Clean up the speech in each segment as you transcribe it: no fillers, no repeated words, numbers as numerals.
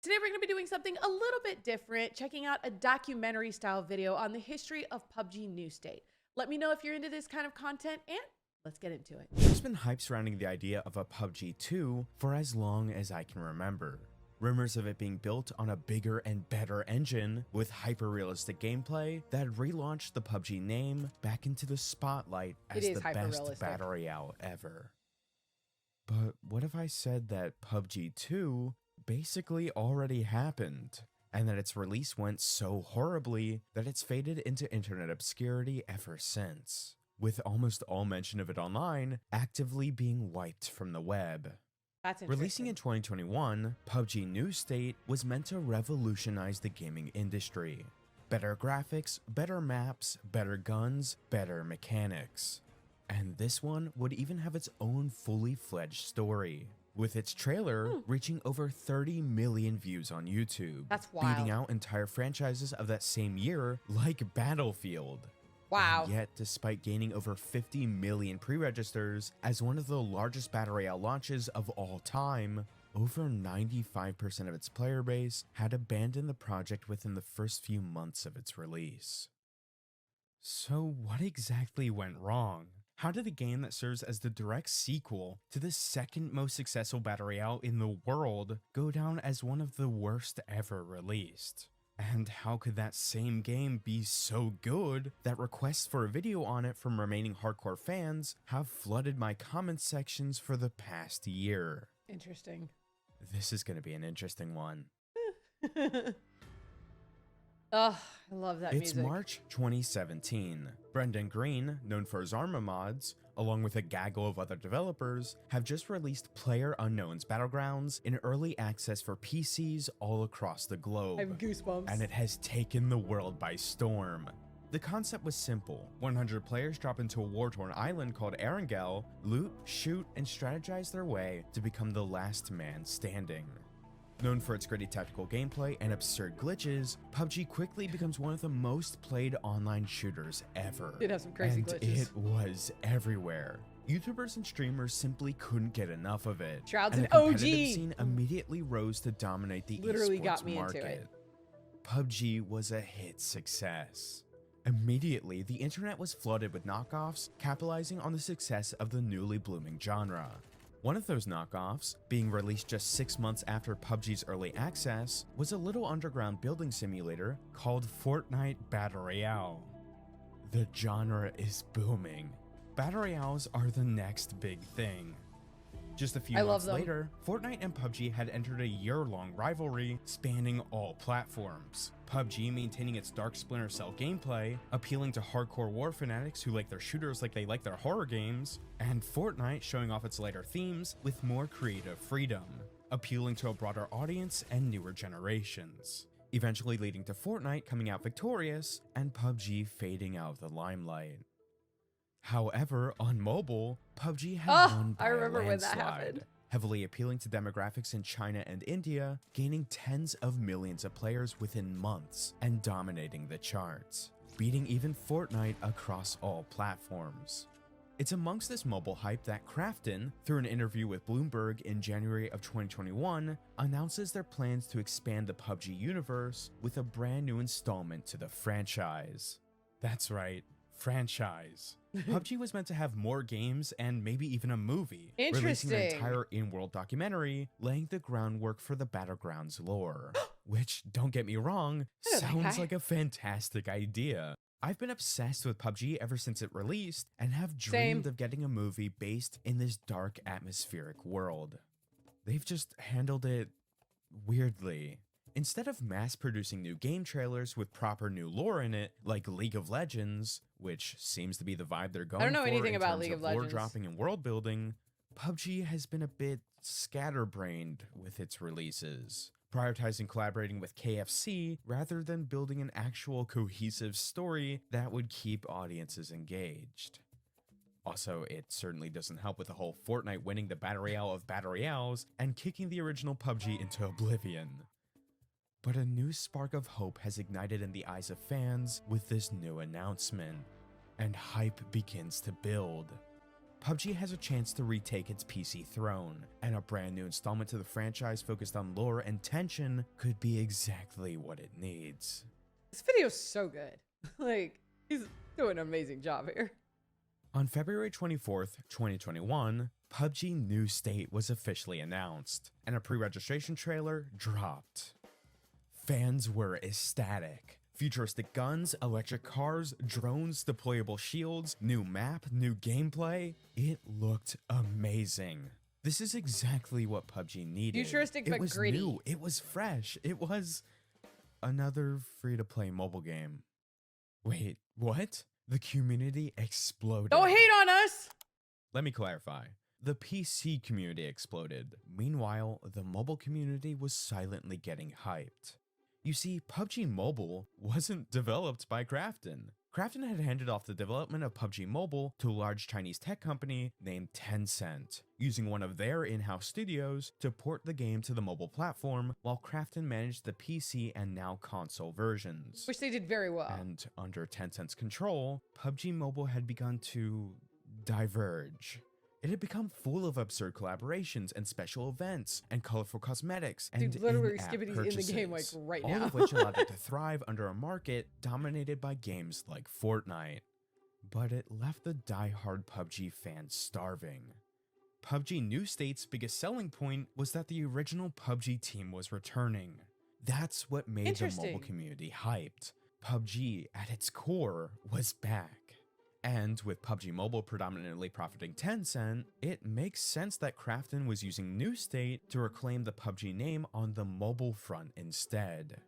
Today we're going to be doing something a little bit different, checking out a documentary style video on the history of PUBG New State. Let me know if you're into this kind of content, and let's get into it. There's been hype surrounding the idea of a PUBG 2 for as long as I can remember. Rumors of it being built on a bigger and better engine with hyper-realistic gameplay that relaunched the PUBG name back into the spotlight as the best battle royale ever. But what if I said that PUBG 2 basically already happened, and that its release went so horribly that it's faded into internet obscurity ever since, with almost all mention of it online actively being wiped from the web? Releasing in 2021, PUBG New State was meant to revolutionize the gaming industry. Better graphics, better maps, better guns, better mechanics. And this one would even have its own fully fledged story, with its trailer reaching over 30 million views on YouTube. That's wild. Beating out entire franchises of that same year like Battlefield. Wow. And yet, despite gaining over 50 million pre-registers as one of the largest battle royale launches of all time, over 95% of its player base had abandoned the project within the first few months of its release. So what exactly went wrong? How did a game that serves as the direct sequel to the second most successful battle royale in the world go down as one of the worst ever released? And how could that same game be so good that requests for a video on it from remaining hardcore fans have flooded my comment sections for the past year? Interesting. This is going to be an interesting one. Oh, I love that music. It's March 2017. Brendan Green, known for his Arma mods, along with a gaggle of other developers, have just released PlayerUnknown's Battlegrounds in early access for PCs all across the globe. I have goosebumps. And it has taken the world by storm. The concept was simple. 100 players drop into a war-torn island called Erangel, loot, shoot, and strategize their way to become the last man standing. Known for its gritty tactical gameplay and absurd glitches, PUBG quickly becomes one of the most played online shooters ever. It has some crazy glitches. It was everywhere. YouTubers and streamers simply couldn't get enough of it. Shrouds and and the OG competitive scene immediately rose to dominate the esports market. Into it. PUBG was a hit success. Immediately, the internet was flooded with knockoffs, capitalizing on the success of the newly blooming genre. One of those knockoffs, being released just 6 months after PUBG's early access, was a little underground building simulator called Fortnite Battle Royale. The genre is booming. Battle Royales are the next big thing. Just a few months later, Fortnite and PUBG had entered a year-long rivalry spanning all platforms. PUBG maintaining its dark Splinter Cell gameplay, appealing to hardcore war fanatics who like their shooters like they like their horror games, and Fortnite showing off its lighter themes with more creative freedom, appealing to a broader audience and newer generations, eventually leading to Fortnite coming out victorious and PUBG fading out of the limelight. However, on mobile, PUBG had won by a landslide, heavily appealing to demographics in China and India, gaining tens of millions of players within months and dominating the charts, beating even Fortnite across all platforms. It's amongst this mobile hype that Krafton, through an interview with Bloomberg in January of 2021, announces their plans to expand the PUBG universe with a brand new installment to the franchise. That's right, franchise. PUBG was meant to have more games and maybe even a movie, releasing an entire in-world documentary, laying the groundwork for the Battlegrounds lore. Which, don't get me wrong, sounds like a fantastic idea. I've been obsessed with PUBG ever since it released, and have dreamed of getting a movie based in this dark atmospheric world. They've just handled it weirdly. Instead of mass-producing new game trailers with proper new lore in it, like League of Legends, which seems to be the vibe they're going for, I don't know anything about League of Legends. Lore dropping and world building, PUBG has been a bit scatterbrained with its releases, prioritizing collaborating with KFC rather than building an actual cohesive story that would keep audiences engaged. Also, it certainly doesn't help with the whole Fortnite winning the Battle Royale of Battle Royales and kicking the original PUBG into oblivion. But a new spark of hope has ignited in the eyes of fans with this new announcement, and hype begins to build. PUBG has a chance to retake its PC throne, and a brand new installment to the franchise focused on lore and tension could be exactly what it needs. This video's so good. Like, he's doing an amazing job here. On February 24th, 2021, PUBG New State was officially announced, and a pre-registration trailer dropped. Fans were ecstatic. Futuristic guns, electric cars, drones, deployable shields, new map, new gameplay. It looked amazing. This is exactly what PUBG needed. Futuristic but it was gritty. new, it was fresh, it was another free-to-play mobile game. Wait, what? The community exploded. Don't hate on us! Let me clarify. The PC community exploded. Meanwhile, the mobile community was silently getting hyped. You see, PUBG Mobile wasn't developed by Krafton. Krafton had handed off the development of PUBG Mobile to a large Chinese tech company named Tencent, using one of their in-house studios to port the game to the mobile platform, while Krafton managed the PC and now console versions. Which they did very well. And under Tencent's control, PUBG Mobile had begun to diverge. It had become full of absurd collaborations and special events and colorful cosmetics and Dude, literally in-app Skibbity's purchases, in the game like right all now. of which allowed it to thrive under a market dominated by games like Fortnite. But it left the die-hard PUBG fans starving. PUBG New State's biggest selling point was that the original PUBG team was returning. That's what made the mobile community hyped. PUBG, at its core, was back. And with PUBG Mobile predominantly profiting Tencent, it makes sense that Krafton was using New State to reclaim the PUBG name on the mobile front instead.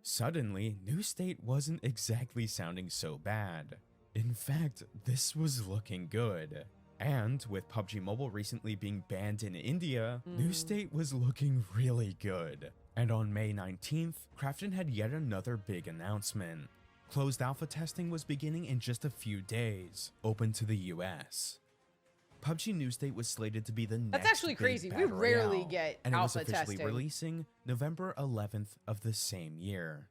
Suddenly, New State wasn't exactly sounding so bad. In fact, this was looking good. And with PUBG Mobile recently being banned in India, New State was looking really good. And on May 19th, Krafton had yet another big announcement. Closed alpha testing was beginning in just a few days, open to the US. PUBG New State was slated to be the next That's actually big crazy. We battle rarely royale, get and it was alpha officially testing. releasing November 11th of the same year.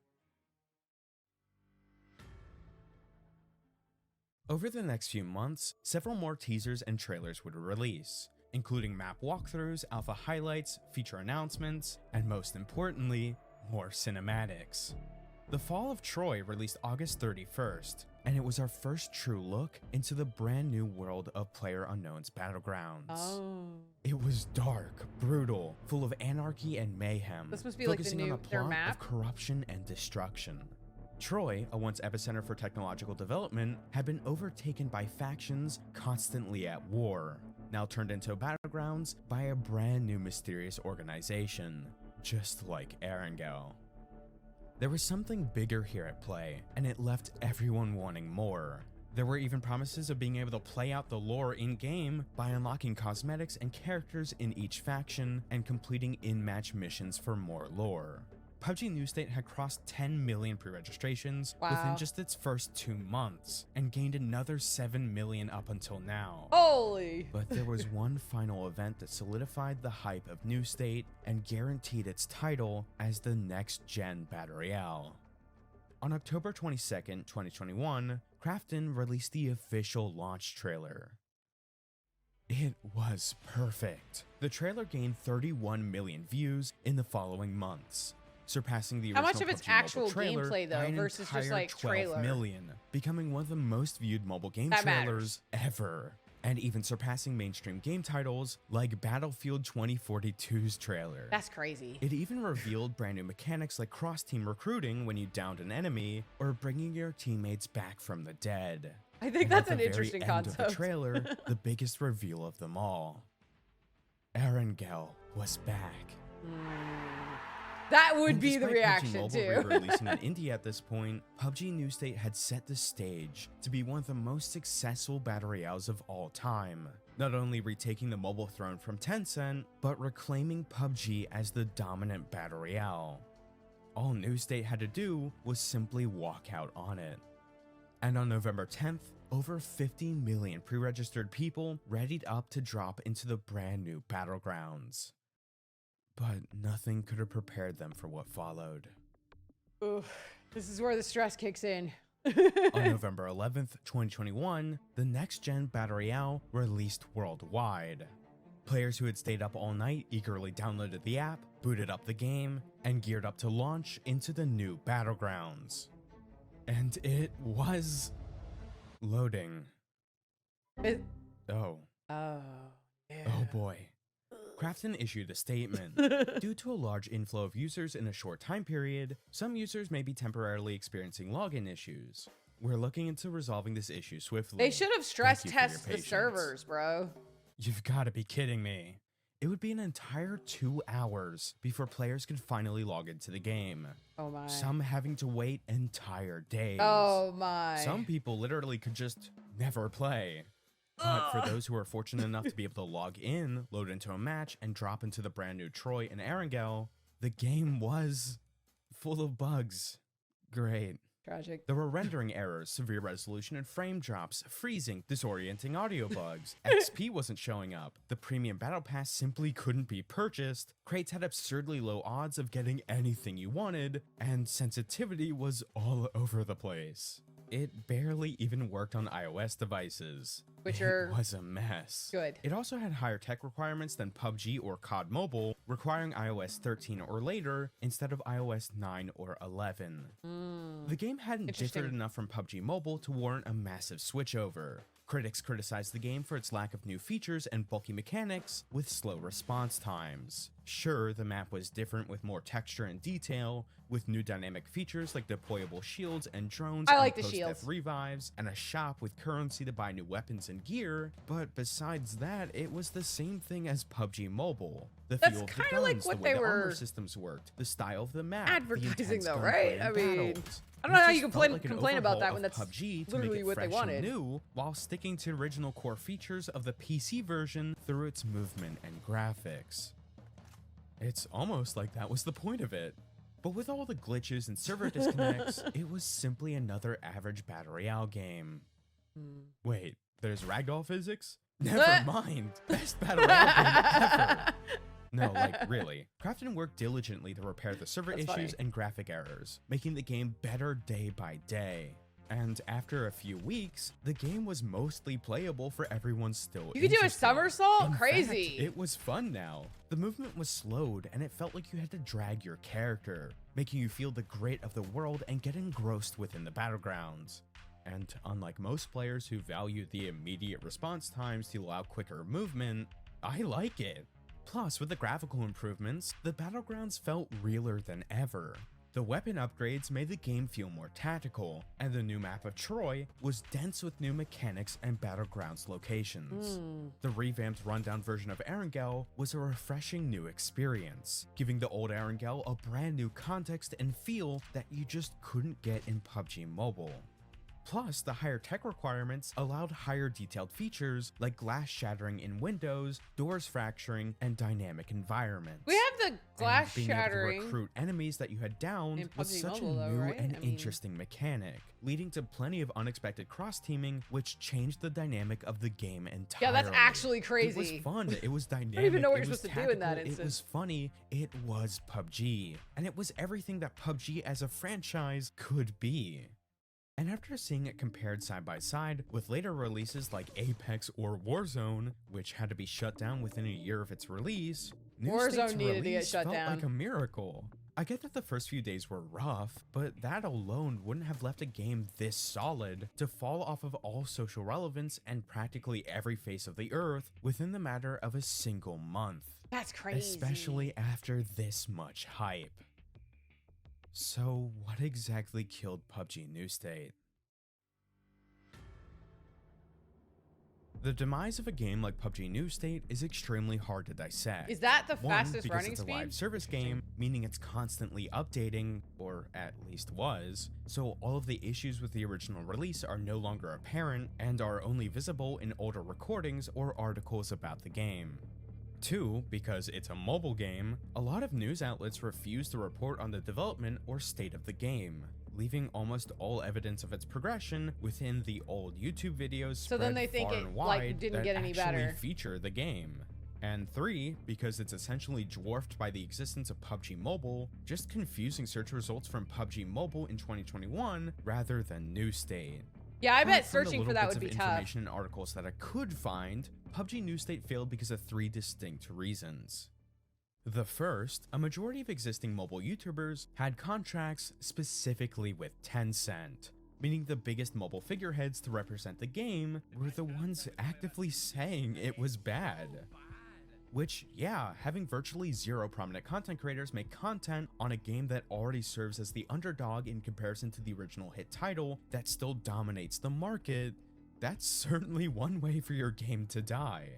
Over the next few months, several more teasers and trailers would release, including map walkthroughs, alpha highlights, feature announcements, and most importantly, more cinematics. The Fall of Troy released August 31st, and it was our first true look into the brand new world of PlayerUnknown's Battlegrounds. Oh. It was dark, brutal, full of anarchy and mayhem, This must be like the focusing on a their plot map? of corruption and destruction. Troy, a once epicenter for technological development, had been overtaken by factions constantly at war, now turned into battlegrounds by a brand new mysterious organization, just like Erangel. There was something bigger here at play, and it left everyone wanting more. There were even promises of being able to play out the lore in-game by unlocking cosmetics and characters in each faction and completing in-match missions for more lore. PUBG New State had crossed 10 million pre-registrations within just its first 2 months, and gained another 7 million up until now. Holy! But there was one final event that solidified the hype of New State and guaranteed its title as the next-gen Battle Royale. On October 22nd, 2021, Krafton released the official launch trailer. It was perfect. The trailer gained 31 million views in the following months, surpassing the original How much of its PUBG Mobile actual trailer gameplay, though, by an versus just, entire like, 12 trailer? million, becoming one of the most viewed mobile game That trailers ever, and even surpassing mainstream game titles like Battlefield 2042's trailer. That's crazy. It even revealed brand new mechanics like cross-team recruiting when you downed an enemy, or bringing your teammates back from the dead. I think And that's at an the very interesting end of concept. the trailer, the biggest reveal of them all. Erangel was back. That would And be the despite PUBG reaction Mobile too. re-releasing in India at this point, PUBG New State had set the stage to be one of the most successful battle royales of all time. Not only retaking the mobile throne from Tencent, but reclaiming PUBG as the dominant battle royale. All New State had to do was simply walk out on it. And on November 10th, over 50 million pre-registered people readied up to drop into the brand new battlegrounds. But nothing could have prepared them for what followed. Oof, this is where the stress kicks in. On November 11th, 2021, the next-gen Battle Royale released worldwide. Players who had stayed up all night eagerly downloaded the app, booted up the game, and geared up to launch into the new battlegrounds. And it was loading. Oh. Oh, yeah. Oh boy. Krafton issued a statement. Due to a large inflow of users in a short time period, some users may be temporarily experiencing login issues. We're looking into resolving this issue swiftly. They should have stress Thank you for your tested the patience. servers, bro. You've got to be kidding me. It would be an entire 2 hours before players could finally log into the game. Oh my. Some having to wait entire days. Oh my. Some people literally could just never play. But for those who are fortunate enough to be able to log in, load into a match, and drop into the brand new Troy and Erangel, the game was full of bugs. Great. Tragic. There were rendering errors, severe resolution and frame drops, freezing, disorienting audio bugs. XP wasn't showing up. The premium battle pass simply couldn't be purchased. Crates had absurdly low odds of getting anything you wanted, and sensitivity was all over the place. It barely even worked on iOS devices. Which It was a mess. good. It also had higher tech requirements than PUBG or COD Mobile, requiring iOS 13 or later instead of iOS 9 or 11. The game hadn't Interesting. differed enough from PUBG Mobile to warrant a massive switchover. Critics criticized the game for its lack of new features and bulky mechanics with slow response times. Sure, the map was different with more texture and detail, with new dynamic features like deployable shields and drones, I and like the post-death shields. revives, and a shop with currency to buy new weapons and gear, but besides that, it was the same thing as PUBG Mobile. The That's feel of the kinda like guns, what the way they the armor were systems worked, the style of the map, advertising the intense though, gunplay right? and I mean, battles. I don't know It how you just complain felt like an about overhaul that when of that's PUBG to literally make it what they fresh wanted. and new, while sticking to original core features of the PC version through its movement and graphics. It's almost like that was the point of it. But with all the glitches and server disconnects, it was simply another average Battle Royale game. Wait, there's ragdoll physics? Never mind. Best Battle Royale game ever. No, like, really. Krafton worked diligently to repair the server That's issues funny. and graphic errors, making the game better day by day. And after a few weeks, the game was mostly playable for everyone still You could do a interested. somersault? In Crazy. fact, it was fun now. The movement was slowed, and it felt like you had to drag your character, making you feel the grit of the world and get engrossed within the battlegrounds. And unlike most players who value the immediate response times to allow quicker movement, I like it. Plus, with the graphical improvements, the battlegrounds felt realer than ever. The weapon upgrades made the game feel more tactical, and the new map of Troy was dense with new mechanics and battlegrounds locations. The revamped rundown version of Erangel was a refreshing new experience, giving the old Erangel a brand new context and feel that you just couldn't get in PUBG Mobile. Plus, the higher tech requirements allowed higher detailed features like glass shattering in windows, doors fracturing, and dynamic environments. We have the glass And being shattering. able to recruit enemies that you had downed in was PUBG such Mobile, a though, new right? and I mean- interesting mechanic, leading to plenty of unexpected cross-teaming, which changed the dynamic of the game entirely. Yeah, that's actually It crazy. was fun. It was dynamic. I don't even know what it you're was supposed to do in that tactical, instance. It was funny. It was PUBG, and it was everything that PUBG as a franchise could be. And after seeing it compared side by side with later releases like Apex or Warzone, which had to be shut down within a year of its release, New Warzone State's needed to get release shut felt down. like a miracle. I get that the first few days were rough, but that alone wouldn't have left a game this solid to fall off of all social relevance and practically every face of the earth within the matter of a single month. That's crazy. Especially after this much hype. So, what exactly killed PUBG New State? The demise of a game like PUBG New State is extremely hard to dissect. Is that the One, fastest because running it's a speed? live service game, meaning it's constantly updating, or at least was, so all of the issues with the original release are no longer apparent and are only visible in older recordings or articles about the game. 2, because it's a mobile game, a lot of news outlets refuse to report on the development or state of the game, leaving almost all evidence of its progression within the old YouTube videos So then spread they think far it, and like, wide didn't that get any actually better. feature the game. And 3, because it's essentially dwarfed by the existence of PUBG Mobile, just confusing search results from PUBG Mobile in 2021 rather than New State. Yeah, I bet From the searching for little that bits would of be tough. information and articles that I could find, PUBG New State failed because of 3 distinct reasons. The first, a majority of existing mobile YouTubers had contracts specifically with Tencent, meaning the biggest mobile figureheads to represent the game were the ones actively saying it was bad. Which, yeah, having virtually zero prominent content creators make content on a game that already serves as the underdog in comparison to the original hit title that still dominates the market, that's certainly one way for your game to die.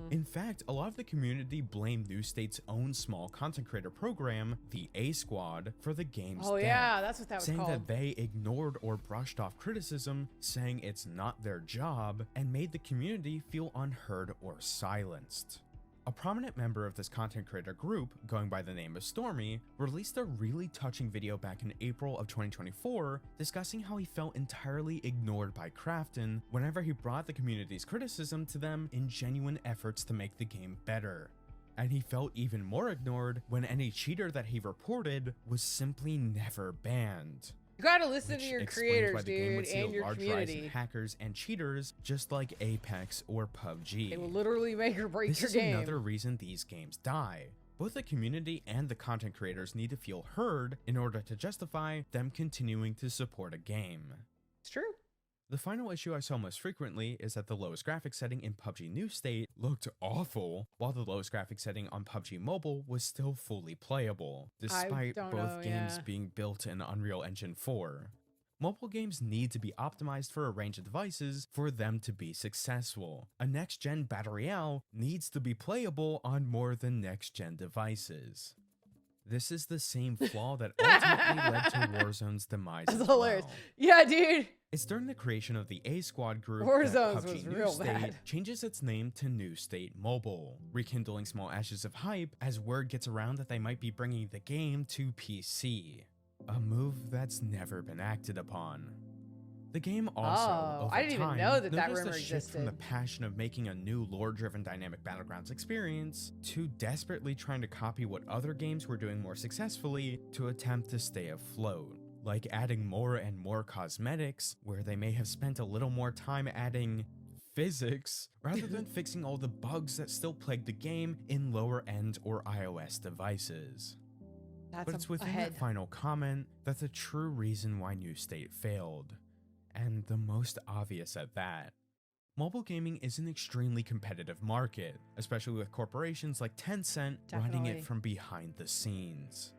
In fact, a lot of the community blamed New State's own small content creator program, the A Squad, for the game's Oh death, yeah, that's what that was saying called. that they ignored or brushed off criticism, saying it's not their job, and made the community feel unheard or silenced. A prominent member of this content creator group, going by the name of Stormy, released a really touching video back in April of 2024 discussing how he felt entirely ignored by Krafton whenever he brought the community's criticism to them in genuine efforts to make the game better. And he felt even more ignored when any cheater that he reported was simply never banned. You gotta listen to Which your explains creators, why the game would dude, see and a your large rise in community. hackers and cheaters just like Apex or PUBG. They will literally make or break This your is game. another reason these games die. Both the community and the content creators need to feel heard in order to justify them continuing to support a game. It's true. The final issue I saw most frequently is that the lowest graphics setting in PUBG New State looked awful, while the lowest graphics setting on PUBG Mobile was still fully playable, despite don't both know, games yeah. being built in Unreal Engine 4. Mobile games need to be optimized for a range of devices for them to be successful. A next-gen Battle Royale needs to be playable on more than next-gen devices. This is the same flaw that ultimately led to Warzone's demise That's as hilarious. well. Yeah, dude. It's during the creation of the A Squad group Warzone's that was PUBG New real State bad. changes its name to New State Mobile, rekindling small ashes of hype as word gets around that they might be bringing the game to PC. A move that's never been acted upon. The game also, Oh, over I didn't even time, know that noticed rumor a shift from the existed. passion of making a new lore-driven dynamic Battlegrounds experience to desperately trying to copy what other games were doing more successfully to attempt to stay afloat. Like adding more and more cosmetics, where they may have spent a little more time adding physics rather than fixing all the bugs that still plague the game in lower-end or iOS devices. That's But it's within ahead. that final comment that the true reason why New State failed, and the most obvious at that. Mobile gaming is an extremely competitive market, especially with corporations like Tencent running Definitely. it from behind the scenes.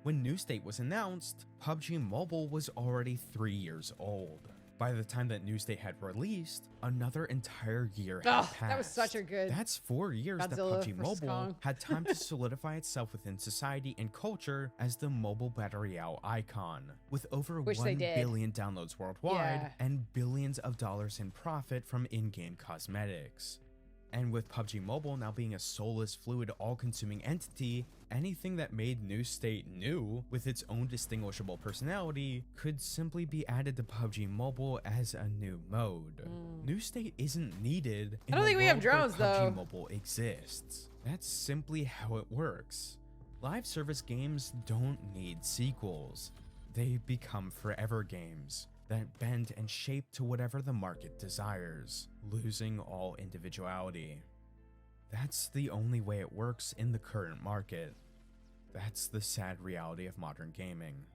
When New State was announced, PUBG Mobile was already 3 years old. By the time that New State had released, another entire year had Ugh, passed. that was such a good That's 4 years Godzilla that PUBG versus Mobile Kong. had time to solidify itself within society and culture as the mobile Battle Royale icon, with over Which they 1 did. billion downloads worldwide Yeah. and billions of dollars in profit from in-game cosmetics. And with PUBG Mobile now being a soulless, fluid, all-consuming entity, anything that made New State new, with its own distinguishable personality, could simply be added to PUBG Mobile as a new mode. New State isn't needed in I don't a think we have world where drones, though. PUBG Mobile exists. That's simply how it works. Live service games don't need sequels. They become forever games that bend and shape to whatever the market desires, losing all individuality. That's the only way it works in the current market. That's the sad reality of modern gaming.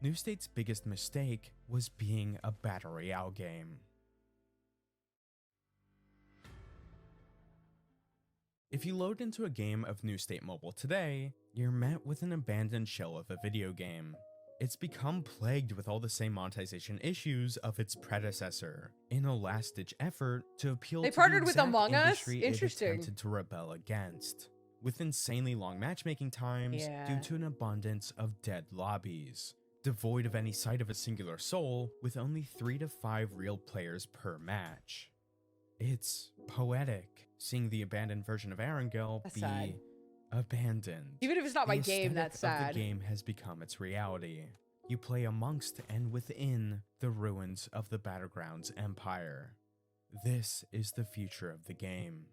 New State's biggest mistake was being a Battle Royale game. If you load into a game of New State Mobile today, you're met with an abandoned shell of a video game. It's become plagued with all the same monetization issues of its predecessor, in a last-ditch effort to appeal They to partnered the with exact Among Us? industry it Interesting. attempted to rebel against, with insanely long matchmaking times Yeah. due to an abundance of dead lobbies, devoid of any sight of a singular soul, with only 3 to 5 real players per match. It's poetic, seeing the abandoned version of Erangel That's be sad. abandoned. Even if it's not my The game, aesthetic that's of sad. the game has become its reality. You play amongst and within the ruins of the Battlegrounds empire. This is the future of the game.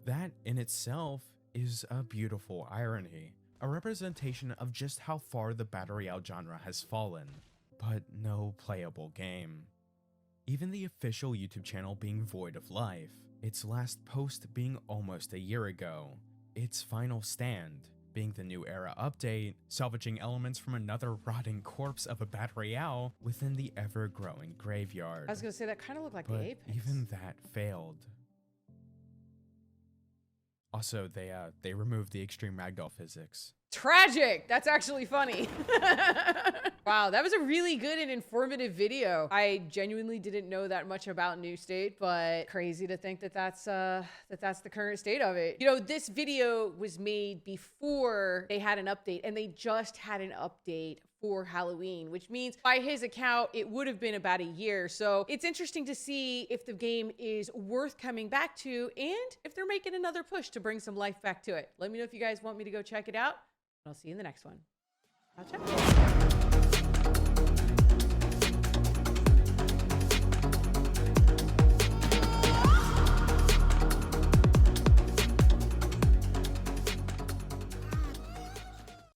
That in itself is a beautiful irony, a representation of just how far the battle royale genre has fallen, but no playable game. Even the official YouTube channel being void of life, its last post being almost a year ago, its final stand being the new era update, salvaging elements from another rotting corpse of a battle royale within the ever-growing graveyard. I was gonna say that kind of looked like But the Apex. even that failed. Also, they removed the extreme ragdoll physics. Tragic. That's actually funny. Wow, that was a really good and informative video. I genuinely didn't know that much about New State, but crazy to think that that's the current state of it. You know, this video was made before they had an update, and they just had an update for Halloween, which means by his account, it would have been about a year. So it's interesting to see if the game is worth coming back to and if they're making another push to bring some life back to it. Let me know if you guys want me to go check it out. I'll see you in the next one. I'll check it.